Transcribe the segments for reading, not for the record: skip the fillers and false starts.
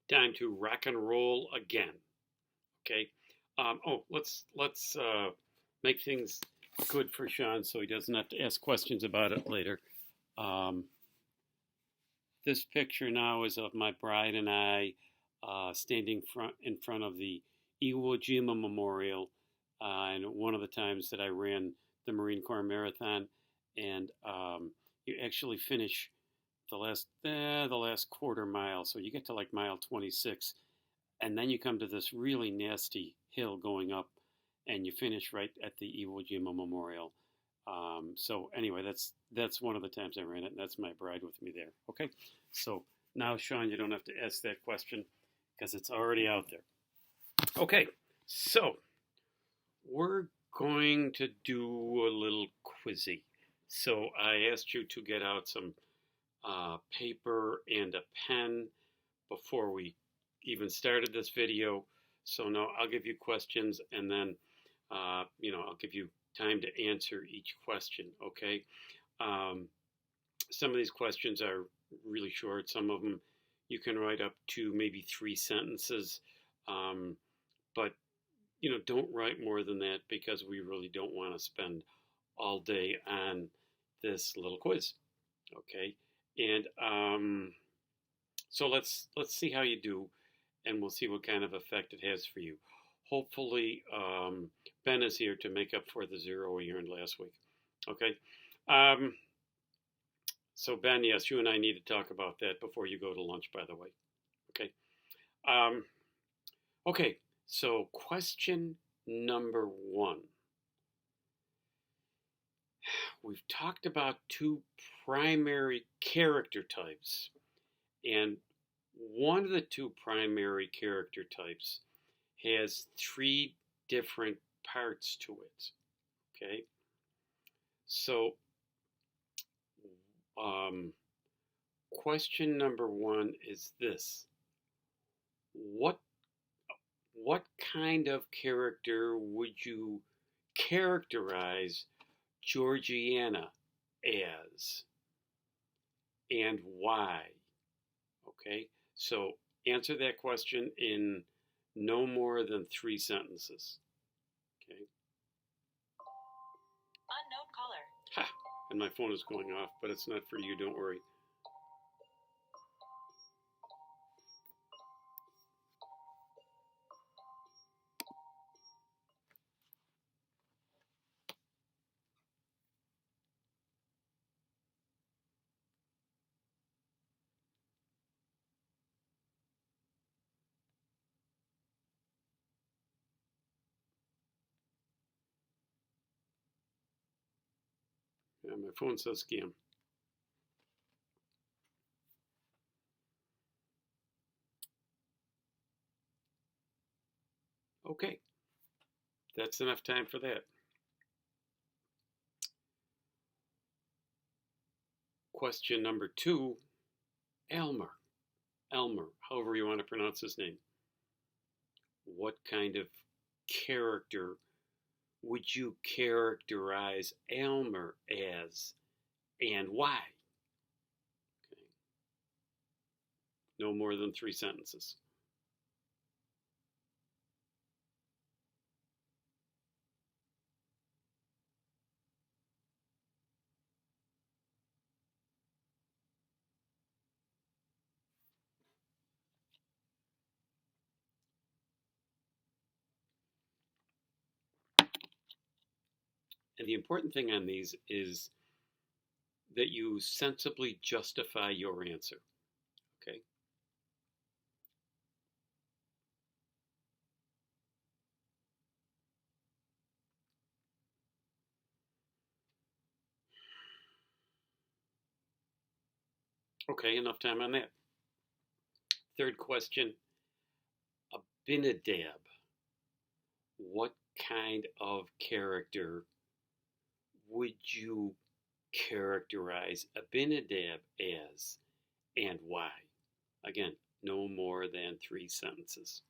Time to rock and roll again. Okay. Let's make things good for Sean so he doesn't have to ask questions about it later. Um, this picture now is of my bride and I standing in front of the Iwo Jima Memorial, and one of the times that I ran the Marine Corps Marathon, and you actually finish the last quarter mile, so you get to like mile 26, and then you come to this really nasty hill going up, and you finish right at the Iwo Jima Memorial. So anyway, that's one of the times I ran it, and that's my bride with me there. Okay, so now Sean, you don't have to ask that question because it's already out there. Okay, so we're going to do a little quizzy. So I asked you to get out some paper and a pen before we even started this video. So now I'll give you questions, and then I'll give you time to answer each question. Okay. Um, some of these questions are really short. Some of them you can write up to maybe 3 sentences, but don't write more than that because we really don't want to spend all day on this little quiz. Okay, and so let's see how you do, and we'll see what kind of effect it has for you. Hopefully, Ben is here to make up for the 0 we earned last week. Okay. So Ben, yes, you and I need to talk about that before you go to lunch, by the way. Okay. Um, okay. So question number 1. We've talked about 2 primary character types, and one of the 2 primary character types has 3 different parts to it. Okay, so question number 1 is this: what kind of character would you characterize Georgiana as, and why? Okay, so answer that question in no more than 3 sentences. Okay. Unknown caller. Ha! And my phone is going off, but it's not for you, don't worry. Yeah, my phone says scam. Okay, that's enough time for that. Question number 2, Elmer. Elmer, however you want to pronounce his name. What kind of character would you characterize Elmer as, and why? Okay. No more than 3 sentences. And the important thing on these is that you sensibly justify your answer. Okay? Okay, enough time on that. Third question, Abinadab. What kind of character would you characterize Abinadab as, and why? Again, no more than 3 sentences.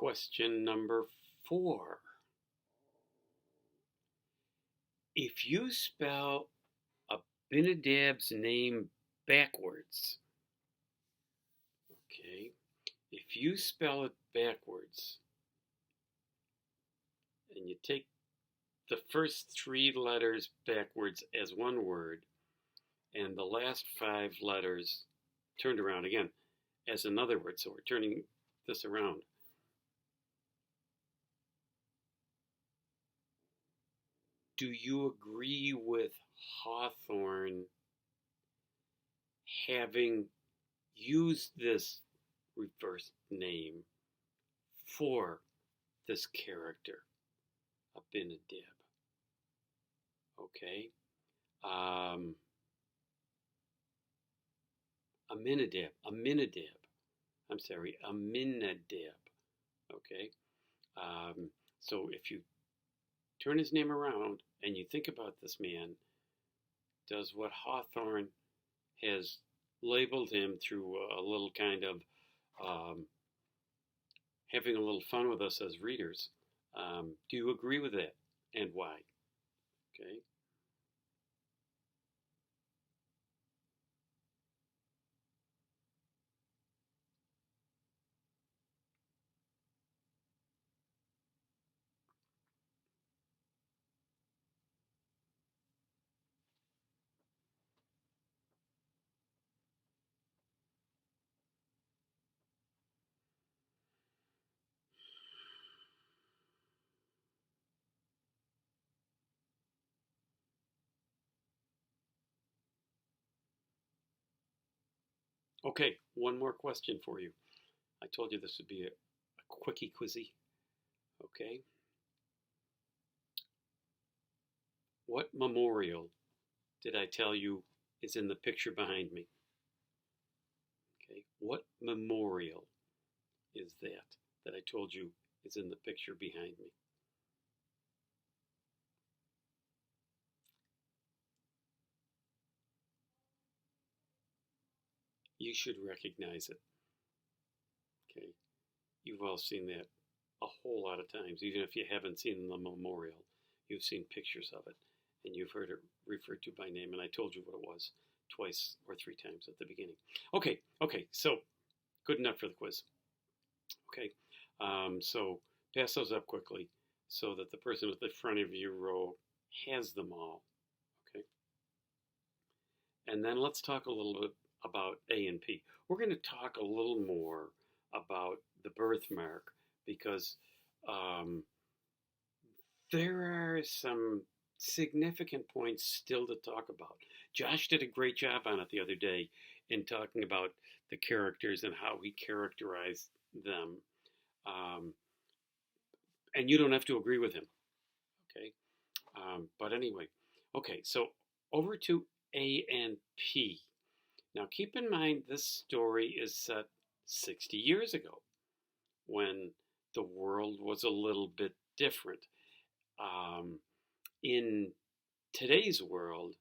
Question number 4. If you spell Abinadab's name backwards, okay, if you spell it backwards and you take the first 3 letters backwards as one word and the last 5 letters turned around again as another word, so we're turning this around. Do you agree with Hawthorne having used this reverse name for this character, Abinadab? Okay. Aminadab. I'm sorry, Aminadab. Okay. So if you turn his name around and you think about this man, does what Hawthorne has labeled him through a little kind of having a little fun with us as readers, do you agree with that, and why? Okay. Okay, one more question for you. I told you this would be a quickie quizzy. Okay. What memorial did I tell you is in the picture behind me? Okay. What memorial is that I told you is in the picture behind me? You should recognize it. Okay. You've all seen that a whole lot of times. Even if you haven't seen the memorial, you've seen pictures of it and you've heard it referred to by name. And I told you what it was twice or 3 times at the beginning. Okay, so good enough for the quiz. Okay, so pass those up quickly so that the person at the front of your row has them all. Okay, and then let's talk a little bit about A and P. We're going to talk a little more about the birthmark because there are some significant points still to talk about. Josh did a great job on it the other day in talking about the characters and how he characterized them. And you don't have to agree with him, okay? But anyway, okay, so over to A and P. Now keep in mind this story is set 60 years ago when the world was a little bit different. In today's world,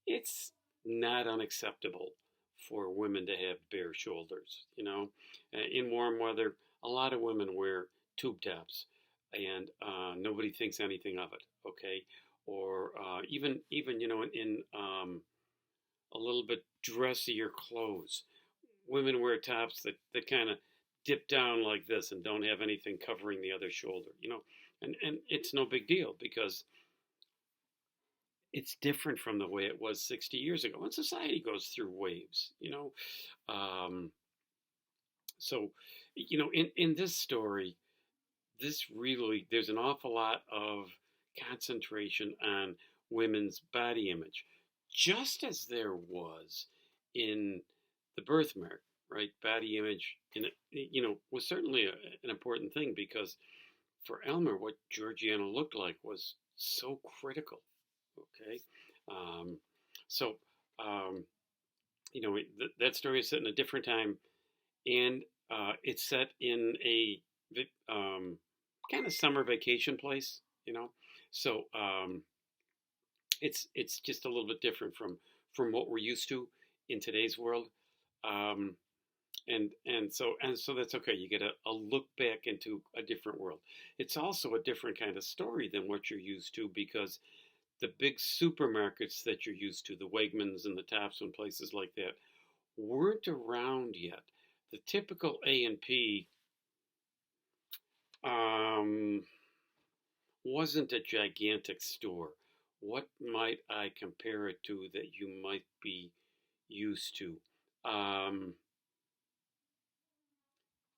it's not unacceptable for women to have bare shoulders. In warm weather, a lot of women wear tube tops, and nobody thinks anything of it. Okay, or even in a little bit dressier clothes, women wear tops that kind of dip down like this and don't have anything covering the other shoulder. And it's no big deal because it's different from the way it was 60 years ago. And society goes through waves. So, in this story, there's an awful lot of concentration on women's body image, just as there was in the birthmark, right? Body image, was certainly an important thing because for Elmer, what Georgiana looked like was so critical. Okay, so that story is set in a different time, and it's set in a kind of summer vacation place. So it's just a little bit different from what we're used to in today's world. And so that's okay. You get a look back into a different world. It's also a different kind of story than what you're used to, because the big supermarkets that you're used to, the Wegmans and the Tops and places like that, weren't around yet. The typical A&P um, wasn't a gigantic store. What might I compare it to that you might be used to? Um,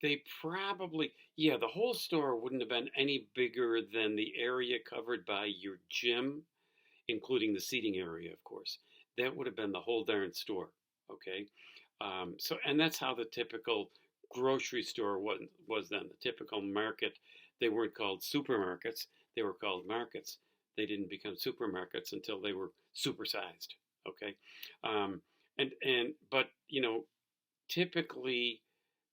they probably, yeah, the whole store wouldn't have been any bigger than the area covered by your gym, including the seating area, of course. That would have been the whole darn store. Okay. And that's how the typical grocery store was then. The typical market, they weren't called supermarkets, they were called markets. They didn't become supermarkets until they were supersized. Okay. Um, but, typically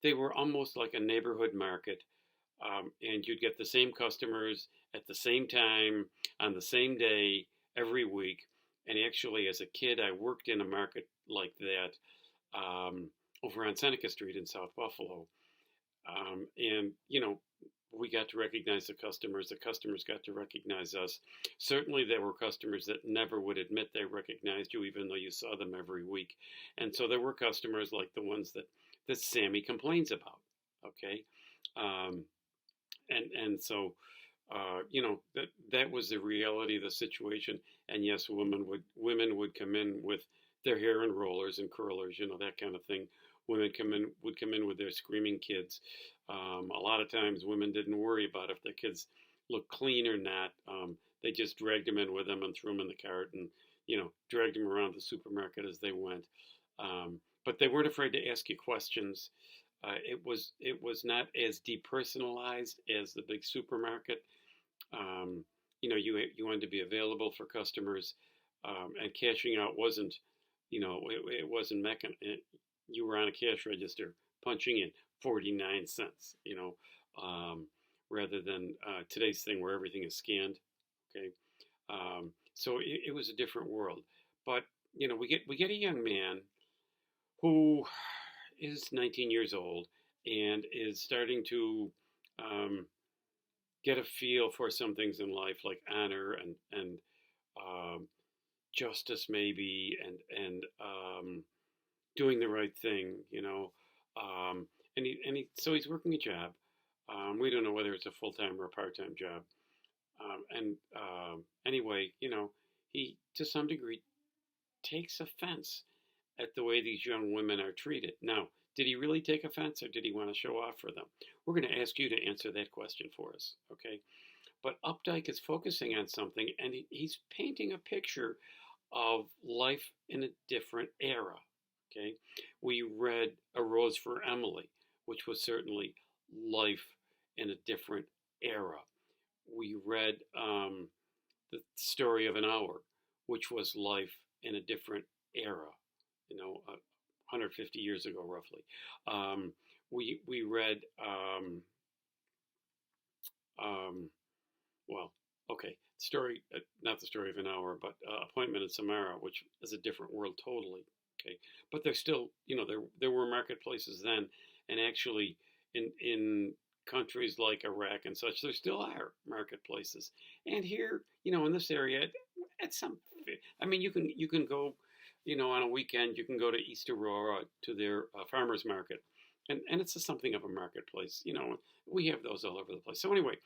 they were almost like a neighborhood market, and you'd get the same customers at the same time on the same day every week. And actually, as a kid, I worked in a market like that, over on Seneca Street in South Buffalo. And we got to recognize the customers. The customers got to recognize us. Certainly, there were customers that never would admit they recognized you, even though you saw them every week. And so there were customers like the ones that Sammy complains about. Okay. Um, and so that was the reality of the situation. And yes, women would come in with their hair in rollers and curlers, that kind of thing. Women would come in with their screaming kids. A lot of times, women didn't worry about if their kids looked clean or not. They just dragged them in with them and threw them in the cart, and dragged them around the supermarket as they went. But they weren't afraid to ask you questions. It was not as depersonalized as the big supermarket. You wanted to be available for customers, and cashing out wasn't, it wasn't you were on a cash register punching in 49 cents, rather than today's thing where everything is scanned. Okay. So it was a different world. But we get a young man who is 19 years old and is starting to um, get a feel for some things in life, like honor and um, justice, maybe, and doing the right thing. So he's working a job. We don't know whether it's a full time or a part time job. And Anyway, he to some degree takes offense at the way these young women are treated. Now, did he really take offense, or did he want to show off for them? We're going to ask you to answer that question for us, okay? But Updike is focusing on something, and he's painting a picture of life in a different era, okay? We read A Rose for Emily, which was certainly life in a different era. We read The Story of an Hour, which was life in a different era, 150 years ago, roughly. We read, um, well, okay, not The Story of an Hour, but Appointment in Samara, which is a different world totally. Okay, but there's still, there were marketplaces then, and actually, in countries like Iraq and such, there still are marketplaces. And here, in this area, at some, I mean, you can go, on a weekend, you can go to East Aurora to their farmers market, and it's something of a marketplace. We have those all over the place. So anyway,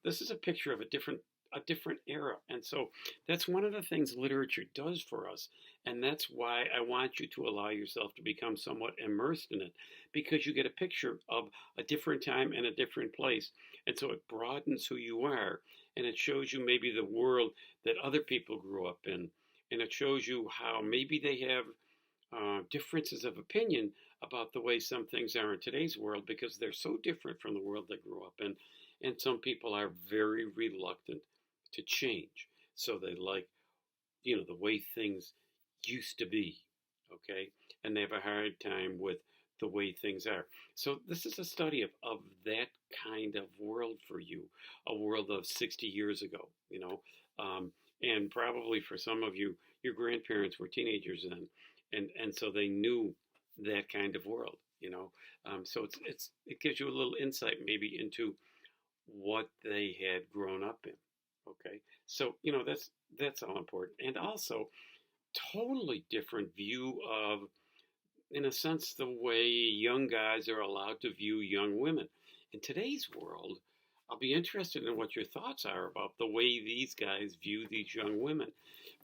this is a picture of a different era, and so that's one of the things literature does for us, and that's why I want you to allow yourself to become somewhat immersed in it, because you get a picture of a different time and a different place, and so it broadens who you are, and it shows you maybe the world that other people grew up in, and it shows you how maybe they have differences of opinion about the way some things are in today's world, because they're so different from the world they grew up in. And some people are very reluctant to change. So they like, the way things used to be. Okay. And they have a hard time with the way things are. So this is a study of that kind of world for you, a world of 60 years ago, and probably for some of you, your grandparents were teenagers then, and so they knew that kind of world. So it gives you a little insight maybe into what they had grown up in. Okay, so that's all important, and also totally different view of, in a sense, the way young guys are allowed to view young women. In today's world, I'll be interested in what your thoughts are about the way these guys view these young women,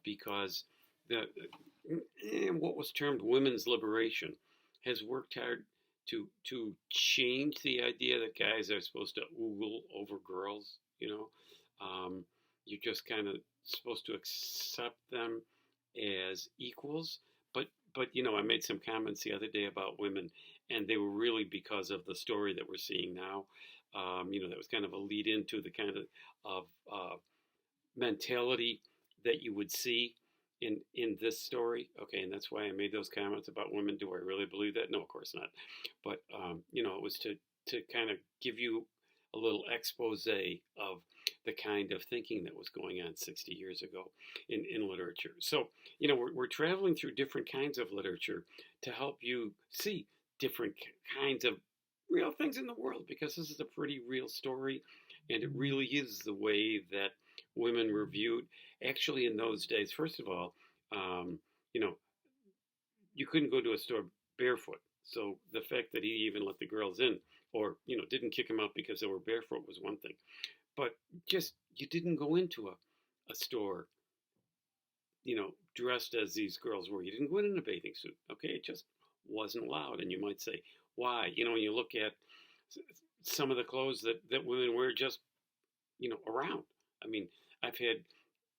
because the what was termed women's liberation has worked hard to change the idea that guys are supposed to oogle over girls. You're just kind of supposed to accept them as equals. But I made some comments the other day about women, and they were really because of the story that we're seeing now. That was kind of a lead into the kind of mentality that you would see in this story. Okay, and that's why I made those comments about women. Do I really believe that? No, of course not. But it was to kind of give you a little expose of the kind of thinking that was going on 60 years ago in literature. So, we're traveling through different kinds of literature to help you see different kinds of real things in the world, because this is a pretty real story, and it really is the way that women were viewed. Actually, in those days, first of all, um, you know, you couldn't go to a store barefoot. So the fact that he even let the girls in, or didn't kick them out because they were barefoot, was one thing. But just you didn't go into a store, dressed as these girls were. You didn't go in a bathing suit. Okay, it just wasn't allowed. And you might say, why? When you look at some of the clothes that women wear just around. I mean, I've had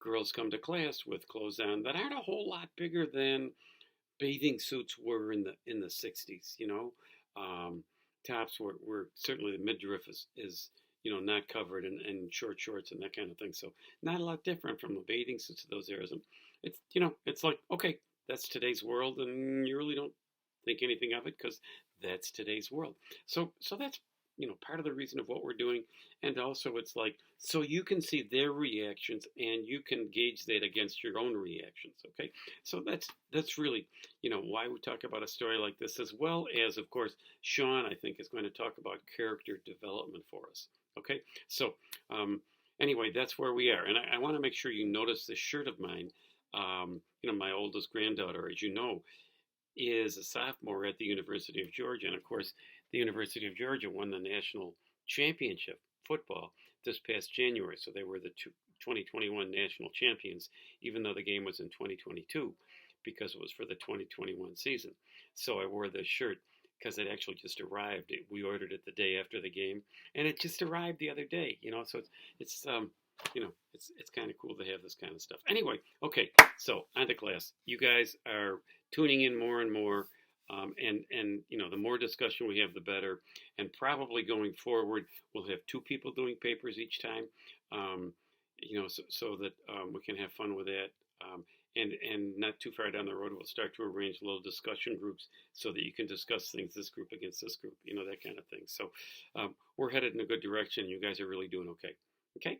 girls come to class with clothes on that aren't a whole lot bigger than bathing suits were in the 60s. Tops were certainly, the midriff is not covered in short shorts and that kind of thing. So not a lot different from the bathing suits of those eras. And it's like, okay, that's today's world, and you really don't think anything of it because that's today's world. So that's part of the reason of what we're doing. And also it's like, so you can see their reactions and you can gauge that against your own reactions. Okay, so that's really why we talk about a story like this, as well as, of course, Sean, I think, is going to talk about character development for us. Okay, so anyway, that's where we are. And I want to make sure you notice this shirt of mine. My oldest granddaughter, as you know, is a sophomore at the University of Georgia. And of course, the University of Georgia won the national championship football this past January. So they were the 2021 national champions, even though the game was in 2022, because it was for the 2021 season. So I wore this shirt because it actually just arrived. We ordered it the day after the game, and it just arrived the other day. So it's kind of cool to have this kind of stuff. Anyway, okay, so on to class. You guys are tuning in more and more, and the more discussion we have, the better. And probably going forward, we'll have two people doing papers each time, so that we can have fun with that. And not too far down the road, we'll start to arrange little discussion groups so that you can discuss things, this group against this group, that kind of thing. So we're headed in a good direction. You guys are really doing okay. Okay?